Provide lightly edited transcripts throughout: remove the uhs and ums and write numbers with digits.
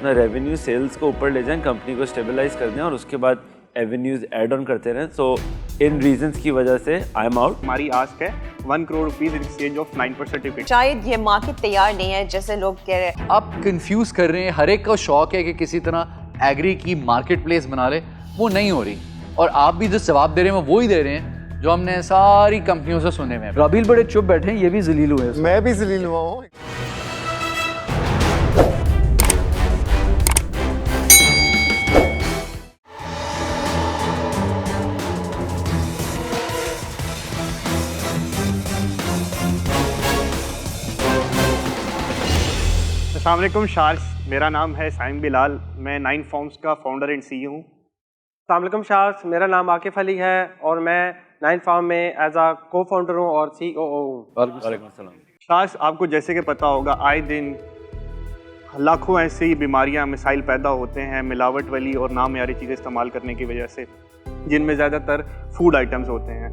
अपना revenue sales को ऊपर ले जाएं, कंपनी को स्टेबलाइज कर दें और उसके बाद एवेन्यूज ऐड ऑन करते रहें। सो इन रीजंस की वजह से आई एम आउट। हमारी आस्क है 1 crore rupees in exchange of 9% equity. शायद ये मार्केट तैयार नहीं है जैसे लोग कह रहे हैं। आप कंफ्यूज कर रहे हैं, हर एक का शौक है कि किसी तरह एग्री की मार्केट प्लेस बना ले, वो नहीं हो रही। और आप भी जो जवाब दे रहे हैं वो ही दे रहे हैं जो हमने सारी कंपनियों से सुने हुए हैं। रबील बड़े चुप बैठे हैं, ये भी जलील हुए हैं। मैं भी जलील हुआ हूँ। अस्सलाम वालेकुम शार्स, मेरा नाम है साइम बिलाल, मैं 9 फॉर्म्स का फाउंडर एंड CEO हूँ। अस्सलाम वालेकुम शार्स, मेरा नाम आकिफ अली है और मैं 9 फार्म में एज आ को फाउंडर हूँ और COO हूँ। वालेकुम सलाम। शार्स, आपको जैसे कि पता होगा आए दिन लाखों ऐसी बीमारियाँ मिसाइल पैदा होते हैं मिलावट वाली और नामयारी चीज़ें इस्तेमाल करने की वजह से, जिनमें ज़्यादातर फूड आइटम्स होते हैं।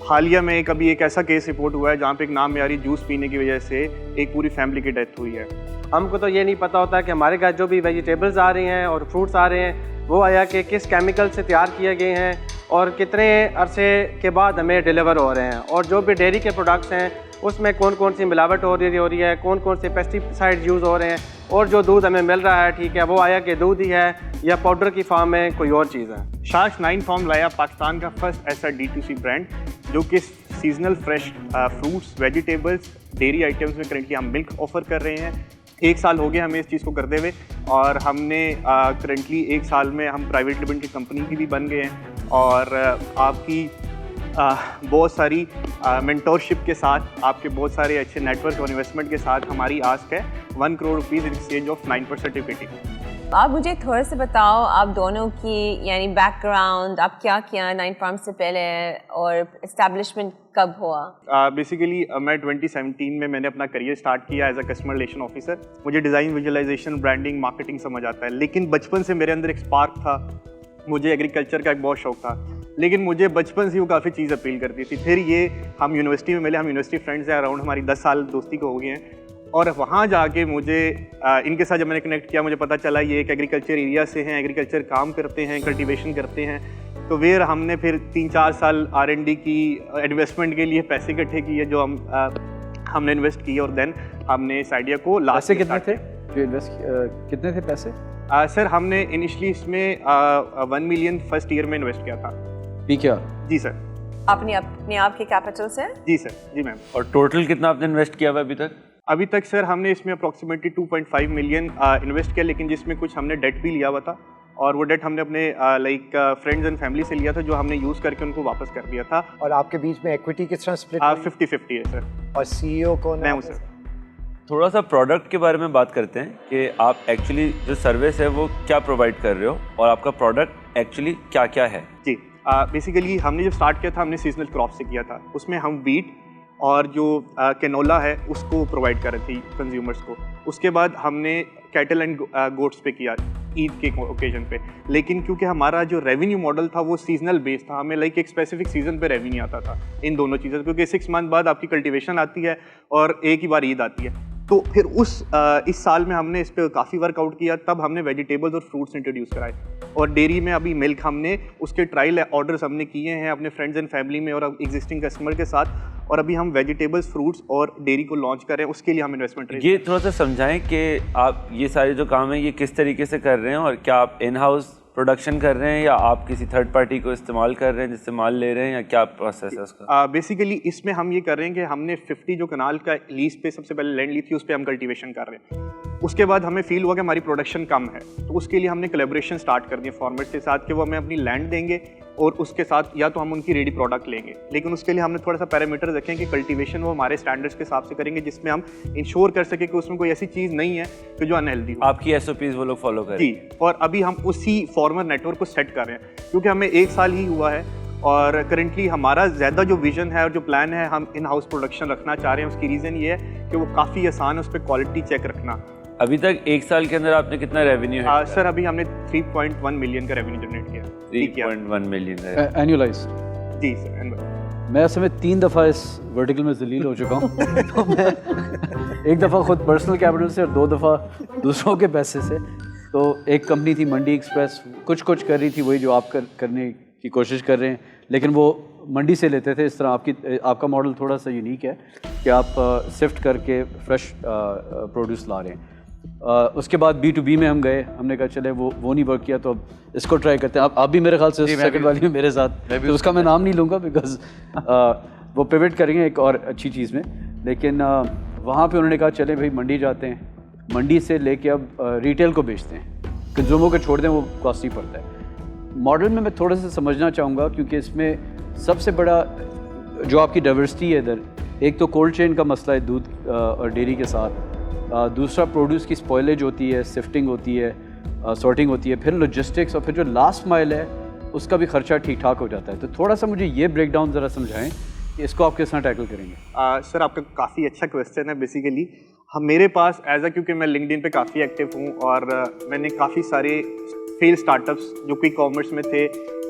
हालिया में कभी एक ऐसा केस रिपोर्ट हुआ है जहाँ पे एक नामयारी जूस पीने की वजह से एक पूरी फैमिली की डेथ हुई है। हमको तो ये नहीं पता होता कि हमारे घर जो भी वेजिटेबल्स आ रही हैं और फ्रूट्स आ रहे हैं वो आया कि किस केमिकल से तैयार किए गए हैं और कितने अरसे के बाद हमें डिलीवर हो रहे हैं, और जो भी डेयरी के प्रोडक्ट्स हैं उसमें कौन कौन सी मिलावट हो रही है, कौन कौन से पेस्टिसाइड यूज़ हो रहे हैं, और जो दूध हमें मिल रहा है ठीक है वो आया कि दूध ही है या पाउडर की फॉर्म में कोई और चीज़ है। शार्स 9 फॉर्म लाया पाकिस्तान का फर्स्ट ऐसा D2C ब्रांड जो कि seasonal fresh fruits, vegetables, dairy items में करेंटली हम मिल्क ऑफर कर रहे हैं। 1 साल हो गए हमें इस चीज़ को करते हुए और हमने करेंटली 1 साल में हम प्राइवेट लिमिटेड कंपनी की भी बन गए हैं और आपकी बहुत सारी मेंटोरशिप के साथ, आपके बहुत सारे अच्छे नेटवर्क और इन्वेस्टमेंट के साथ हमारी आस्क है 1 crore rupees in exchange of 9% equity. आप मुझे थोड़ा सा बताओ आप दोनों की यानी बैकग्राउंड, आप क्या किया 9 फार्म से पहले और इस्टेब्लिशमेंट कब हुआ? बेसिकली मैं 2017 में मैंने अपना करियर स्टार्ट किया as a customer relation officer. मुझे डिज़ाइन, विजुअलाइजेशन, ब्रांडिंग, मार्केटिंग समझ आता है, लेकिन बचपन से मेरे अंदर एक स्पार्क था। मुझे एग्रीकल्चर का एक बहुत शौक था, लेकिन मुझे बचपन से वो काफ़ी चीज़ अपील करती थी। फिर ये हम यूनिवर्सिटी में मिले, हम यूनिवर्सिटी फ्रेंड्स हैं, अराउंड हमारी 10 साल दोस्ती को हो गए हैं और वहाँ जाके मुझे इनके साथ जब मैंने कनेक्ट किया मुझे पता चला ये एक एग्रीकल्चर एरिया से हैं, एग्रीकल्चर काम करते हैं, कल्टीवेशन करते हैं। तो फिर हमने फिर 3-4 साल R&D की इन्वेस्टमेंट के लिए पैसे इकट्ठे किए जो हमने इन्वेस्ट किए और देन हमने इस आइडिया को लास्ट। पैसे कितने थे जो इन्वेस्ट कितने थे पैसे? सर हमने इनिशियली इसमें 1 मिलियन फर्स्ट ईयर में इन्वेस्ट किया था। PKR? जी सर। अपने आप के कैपिटल से? जी सर, जी मैम। और टोटल कितना आपने इन्वेस्ट किया हुआ अभी तक? अभी तक सर हमने इसमें अप्रॉक्सीमेटली 2.5 मिलियन इन्वेस्ट किया, लेकिन जिसमें कुछ हमने डेट भी लिया हुआ था और वो डेट हमने अपने फ्रेंड्स एंड फैमिली से लिया था जो हमने यूज़ करके उनको वापस कर दिया था। और आपके बीच में इक्विटी किस तरह स्प्लिट? 50-50 है सर। और CEO कौन है? मैं हूँ सर। थोड़ा सा प्रोडक्ट के बारे में बात करते हैं कि आप एक्चुअली जो सर्विस है वो क्या प्रोवाइड कर रहे हो और आपका प्रोडक्ट एक्चुअली क्या क्या है। जी, बेसिकली हमने जब स्टार्ट किया था हमने सीजनल क्रॉप से किया था। उसमें हम वीट और जो कैनोला है उसको प्रोवाइड कर रहे थे कंज्यूमर्स को। उसके बाद हमने कैटल एंड गोट्स पे किया ईद के ओकेजन पे, लेकिन क्योंकि हमारा जो रेवेन्यू मॉडल था वो सीजनल बेस्ड था, हमें एक स्पेसिफिक सीजन पे रेवेन्यू आता था इन दोनों चीज़ों, क्योंकि 6 मंथ बाद आपकी कल्टीवेशन आती है और एक ही बार ईद आती है। तो फिर इस साल में हमने इस पर काफ़ी वर्कआउट किया, तब हमने वेजिटेबल्स और फ्रूट्स इंट्रोड्यूस कराए और डेयरी में अभी मिल्क हमने उसके ट्रायल ऑर्डर्स हमने किए हैं अपने फ्रेंड्स एंड फैमिली में और एग्जिस्टिंग कस्टमर के साथ, और अभी हम वेजिटेबल्स, फ्रूट्स और डेयरी को लॉन्च कर रहे हैं। उसके लिए हम इन्वेस्टमेंट ये थोड़ा सा समझाएं कि आप ये सारे जो काम है ये किस तरीके से कर रहे हैं और क्या आप इन हाउस प्रोडक्शन कर रहे हैं या आप किसी थर्ड पार्टी को इस्तेमाल कर रहे हैं जिससे माल ले रहे हैं, या क्या प्रोसेस है उसका? बेसिकली इसमें हम ये कर रहे हैं कि हमने 50 जो कनाल का लीज पे सबसे पहले लैंड ली थी उस पर हम कल्टीवेशन कर रहे हैं। उसके बाद हमें फील हुआ कि हमारी प्रोडक्शन कम है, तो उसके लिए हमने कोलैबोरेशन स्टार्ट कर दिया फार्मर्स के साथ कि वो हमें अपनी लैंड देंगे और उसके साथ या तो हम उनकी रेडी प्रोडक्ट लेंगे, लेकिन उसके लिए हमने थोड़ा सा पैरामीटर रखें कि कल्टीवेशन वो हमारे स्टैंडर्ड्स के हिसाब से करेंगे जिसमें हम इंश्योर कर सके कि उसमें कोई ऐसी चीज़ नहीं है कि जो अनहेल्दी हो। आपकी SOPs वो लोग फॉलो करें। जी, और अभी हम उसी फार्मर नेटवर्क को सेट कर रहे हैं क्योंकि हमें 1 साल ही हुआ है और करेंटली हमारा ज़्यादा जो विजन है और जो प्लान है हम इन हाउस प्रोडक्शन रखना चाह रहे हैं। उसकी रीज़न ये है कि वो काफ़ी आसान है उस पर क्वालिटी चेक रखना। अभी तक 1 साल के अंदर आपने कितना रेवेन्यू है? सर अभी हमने 3.1 मिलियन का रेवेन्यू जनरेट किया। 3.1 मिलियन एनुअलाइज्ड? जी सर। मैं असल में 3 दफ़ा इस वर्टिकल में जलील हो चुका हूँ तो मैं 1 दफ़ा खुद पर्सनल कैपिटल से और 2 दफ़ा दूसरों के पैसे से। तो एक कंपनी थी मंडी एक्सप्रेस, कुछ कर रही थी वही जो आप करने की कोशिश कर रहे हैं, लेकिन वो मंडी से लेते थे। इस तरह आपका मॉडल थोड़ा सा यूनिक है कि आप सिफ्ट करके फ्रेश प्रोड्यूस ला रहे हैं। उसके बाद B2B में हम गए, हमने कहा चले वो नहीं वर्क किया तो अब इसको ट्राई करते हैं। आप भी मेरे ख्याल से सेकंड वाली में मेरे साथ, तो उसका मैं नाम नहीं लूँगा बिकॉज वो पिवट करेंगे एक और अच्छी चीज़ में। लेकिन वहाँ पे उन्होंने कहा चले भाई मंडी जाते हैं, मंडी से लेके अब रिटेल को बेचते हैं, कंज्यूमर को छोड़ दें वो कॉस्टली पड़ता है। मॉडल में मैं थोड़ा सा समझना चाहूँगा क्योंकि इसमें सबसे बड़ा जो आपकी डाइवर्सिटी है इधर, एक तो कोल्ड चेन का मसला है दूध और डेयरी के साथ, दूसरा प्रोड्यूस की स्पॉइलेज होती है, सिफ्टिंग होती है, सॉर्टिंग होती है, फिर लॉजिस्टिक्स, और फिर जो लास्ट माइल है उसका भी खर्चा ठीक ठाक हो जाता है। तो थोड़ा सा मुझे ये ब्रेकडाउन ज़रा समझाएं कि इसको आप किस तरह टैकल करेंगे। सर आपका काफ़ी अच्छा क्वेश्चन है। बेसिकली मेरे पास क्योंकि मैं लिंक्डइन पे काफ़ी एक्टिव हूँ और मैंने काफ़ी सारे फेल स्टार्टअप्स जो कि कॉमर्स में थे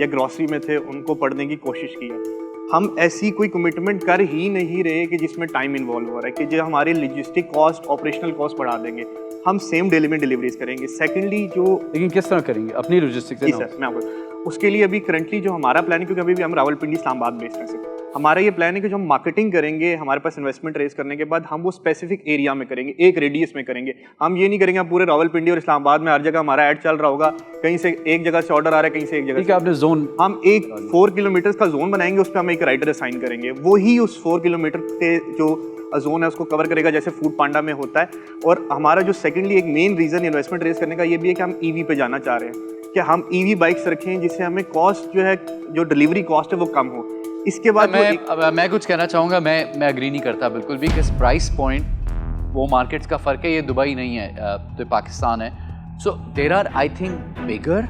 या ग्रॉसरी में थे उनको पढ़ने की कोशिश की है। हम ऐसी कोई कमिटमेंट कर ही नहीं रहे कि जिसमें टाइम इन्वॉल्व हो रहा है कि जो हमारे लॉजिस्टिक कॉस्ट, ऑपरेशनल कॉस्ट बढ़ा देंगे। हम सेम डे में डिलीवरीज करेंगे। सेकेंडली लेकिन किस तरह करेंगे अपनी लॉजिस्टिक्स? जी सर, मैं आपको उसके लिए अभी करंटली जो हमारा प्लान है, क्योंकि अभी भी हम रावलपिंडी इस्लामाबाद बेस्ड हैं सर, हमारा ये प्लान है कि जो हम मार्केटिंग करेंगे, हमारे पास इन्वेस्टमेंट रेज करने के बाद हम वो स्पेसिफिक एरिया में करेंगे, एक रेडियस में करेंगे। हम ये नहीं करेंगे हम पूरे रावलपिंडी और इस्लामाबाद में हर जगह हमारा ऐड चल रहा होगा, कहीं से एक जगह से ऑर्डर आ रहा है, कहीं से एक जगह से। आपने जोन, हम एक 4 किलोमीटर का जोन बनाएंगे, उस पर हम एक राइडर असाइन करेंगे, वो ही उस 4 किलोमीटर के जो जोन है उसको कवर करेगा, जैसे फूड पांडा में होता है। और हमारा जो सेकेंडली एक मेन रीजन इन्वेस्टमेंट रेज करने का ये भी है कि हम ईवी पे जाना चाह रहे हैं कि हम ईवी बाइक्स रखें जिससे हमें कॉस्ट जो है, जो डिलीवरी कॉस्ट है वो कम हो। इसके बाद मैं कुछ कहना चाहूँगा, मैं एग्री नहीं करता बिल्कुल भी कि प्राइस पॉइंट वो मार्केट्स का फ़र्क है, ये दुबई नहीं है तो पाकिस्तान है। So there are I think bigger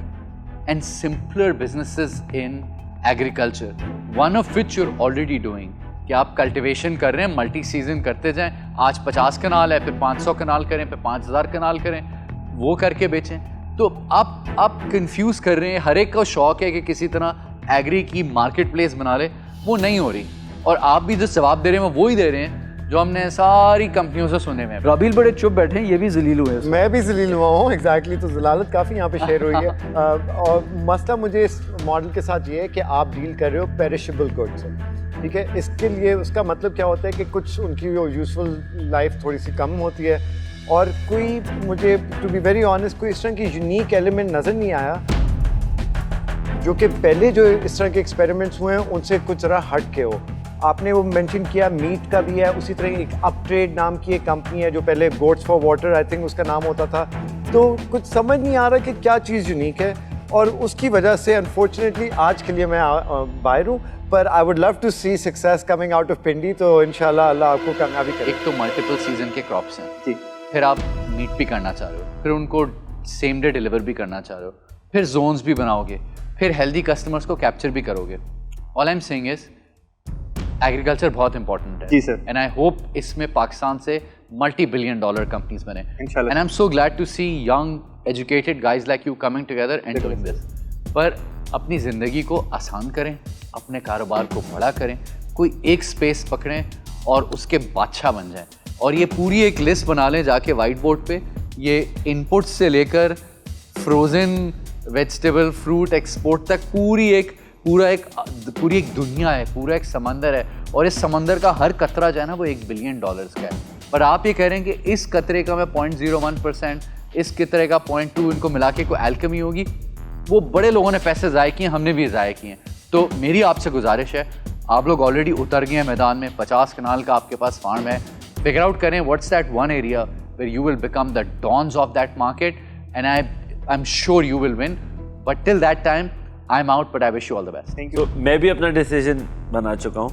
and simpler businesses in agriculture, one of which you're already doing, कि आप कल्टिवेशन कर रहे हैं, मल्टी सीजन करते जाएं, आज 50 कनाल है फिर 500 कनाल करें, फिर 5000 कनाल करें, वो करके बेचें। तो आप कंफ्यूज कर रहे हैं। हर एक का शौक है कि किसी तरह एग्री की मार्केट प्लेस बना ले, वो नहीं हो रही। और आप भी जो जवाब दे रहे हैं वो ही दे रहे हैं जो हमने सारी कंपनियों से सुने हुए हैं। राबील बड़े चुप बैठे हैं, ये भी जलील हुए हैं। मैं भी जलील हुआ हूँ एग्जैक्टली। तो जलालत काफ़ी यहाँ पे शेयर हुई है। और मसला मुझे इस मॉडल के साथ ये है कि आप डील कर रहे हो पेरिशेबल गुड्स से, ठीक है। इसके लिए उसका मतलब क्या होता है कि कुछ उनकी यूजफुल लाइफ थोड़ी सी कम होती है, और कोई मुझे टू बी वेरी ऑनेस्ट कोई इस तरह की यूनिक एलिमेंट नज़र नहीं आया जो कि पहले जो इस तरह के एक्सपेरिमेंट्स हुए हैं उनसे कुछ ज़रा हट के हो। आपने वो मेंशन किया मीट का भी है, उसी तरह एक अपट्रेड नाम की एक कंपनी है जो पहले goats for water I think उसका नाम होता था। तो कुछ समझ नहीं आ रहा कि क्या चीज़ यूनिक है, और उसकी वजह से अनफॉर्चुनेटली आज के लिए मैं बाहर हूँ। पर I would love to see success coming out of Pindi, तो इंशाल्लाह अल्लाह आपको कामयाबी करे। एक तो मल्टीपल सीजन के क्रॉप्स हैं जी, फिर आप मीट भी करना चाह रहे हो, फिर उनको सेम डे डिलीवर भी करना चाह रहे हो, फिर जोन्स भी बनाओगे, फिर हेल्दी कस्टमर्स को कैप्चर भी करोगे। All I am saying is agriculture बहुत इंपॉर्टेंट है जी सर, एंड आई होप इसमें पाकिस्तान से $multi-billion कंपनीज बने। इंशाल्लाह। And I am so glad to see young educated guys like you coming together and doing this. पर अपनी ज़िंदगी को आसान करें, अपने कारोबार को बड़ा करें, कोई एक स्पेस पकड़ें और उसके बादशाह बन जाएं। और ये पूरी एक लिस्ट बना लें जाके वाइट बोर्ड पे, ये इनपुट से लेकर फ्रोज़न वेजिटेबल फ्रूट एक्सपोर्ट तक पूरी एक दुनिया है, पूरा एक समंदर है, और इस समंदर का हर कतरा जो है ना वो $1 बिलियन का है। पर आप ये कह रहे हैं कि इस कतरे का मैं 0.01%, इस कतरे का 0.2, इनको मिला के कोई एल्केमी होगी। वो बड़े लोगों ने पैसे ज़ाय किए, हमने भी ज़ाय किए हैं। तो मेरी आपसे गुजारिश है, आप लोग ऑलरेडी उतर गए हैं मैदान में, 50 कनाल का आपके पास फार्म है, फिगर आउट करें what's that one area where you will become the dons of that market, and I am sure you will win. But till that time I am out, but I wish you all the best. Thank you. तो मैं भी अपना decision बना चुका हूँ।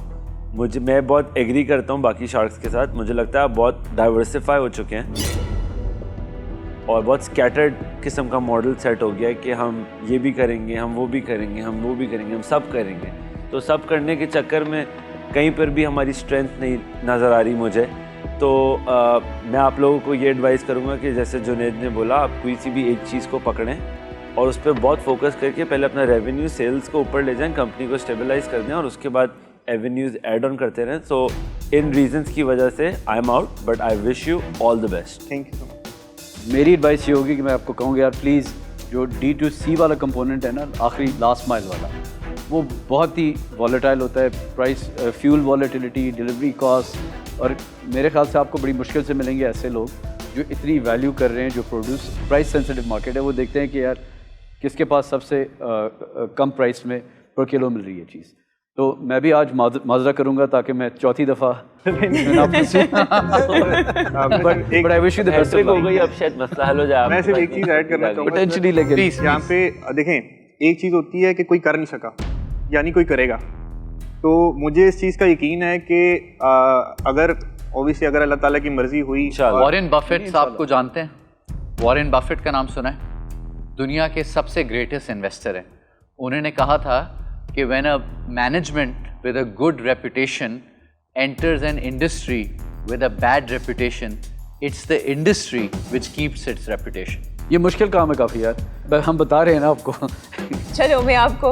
मैं बहुत agree करता हूँ बाकी शार्क्स के साथ। मुझे लगता है आप बहुत डाइवर्सिफाई हो चुके हैं और बहुत स्कैटर्ड किस्म का मॉडल सेट हो गया है कि हम ये भी करेंगे, हम वो भी करेंगे, हम वो भी करेंगे, हम सब करेंगे। तो सब करने के चक्कर में कहीं पर भी हमारी स्ट्रेंथ नहीं नज़र आ रही मुझे। तो मैं आप लोगों को ये एडवाइस करूँगा कि जैसे जुनैद ने बोला, आप कोई सी भी एक चीज़ को पकड़ें और उस पर बहुत फोकस करके पहले अपना रेवेन्यू सेल्स को ऊपर ले जाएं, कंपनी को स्टेबलाइज कर दें और उसके बाद एवेन्यूज़ ऐड ऑन करते रहें। सो इन रीजंस की वजह से आई am out, but I wish you all the best. Thank you so much. मेरी एडवाइस ये होगी कि मैं आपको कहूँगा यार प्लीज़ जो D2C वाला कंपोनेंट है ना, आखिरी लास्ट माइल वाला, वो बहुत ही वॉलेटाइल होता है। Price, fuel volatility, delivery cost, और मेरे ख्याल से आपको बड़ी मुश्किल से मिलेंगे ऐसे लोग जो इतनी वैल्यू कर रहे हैं, जो प्रोड्यूस प्राइस सेंसिटिव मार्केट है, वो देखते हैं कि यार किसके पास सबसे कम प्राइस में पर किलो मिल रही है चीज़। तो मैं भी आज माजरा करूंगा ताकि मैं चौथी दफ़ा but I wish you the best of हो गई, अब शायद मसला हल हो जाए। मैं सिर्फ एक चीज़ ऐड करना चाहूँगा पोटेंशियली, लेकिन यहाँ पे देखें, एक चीज़ होती है कि कोई कर नहीं सका यानी कोई करेगा। तो मुझे इस चीज़ का यकीन है कि अगर ऑब्वियसली अगर अल्लाह ताला की मर्जी हुई। वॉरेन बफेट साहब को जानते हैं? वॉरेन बफेट का नाम सुना है? दुनिया के सबसे ग्रेटेस्ट इन्वेस्टर हैं। उन्होंने कहा था कि when a management with a good reputation enters an industry with a bad reputation, it's the industry which keeps its reputation. ये मुश्किल काम है काफ़ी यार, हम बता रहे हैं ना आपको। चलो मैं आपको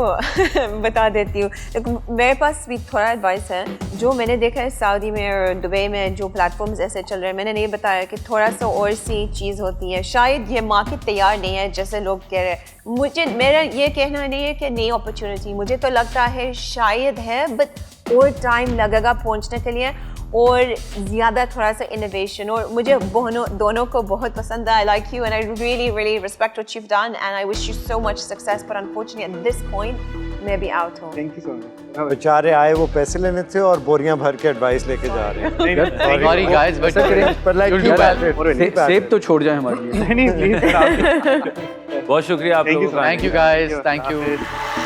बता देती हूँ। देखो मेरे पास भी थोड़ा एडवाइस है। जो मैंने देखा है सऊदी में और दुबई में जो प्लेटफॉर्म्स ऐसे चल रहे हैं, मैंने नहीं बताया कि थोड़ा सा और सी चीज़ होती है। शायद ये मार्केट तैयार नहीं है जैसे लोग कह रहे हैं। मुझे मेरा ये कहना नहीं है कि नई अपॉर्चुनिटी, मुझे तो लगता है शायद है, बट और टाइम लगेगा पहुँचने के लिए, और ज़्यादा थोड़ा सा इनोवेशन। और मुझे दोनों को बहुत पसंद है। I like you and I really respect what you've done and I wish you so much success, but unfortunately at this point मैं भी आउट हूँ। Thank you so much. बेचारे आए वो पैसे लेने थे और बोरियां भर के एडवाइस लेके जा रहे हैं। Sorry guys, but पर लाइक you'll do well. सेब तो छोड़ जाए हमारे लिए। नहीं प्लीज। बहुत शुक्रिया आप लोगों का। Thank you guys, thank you.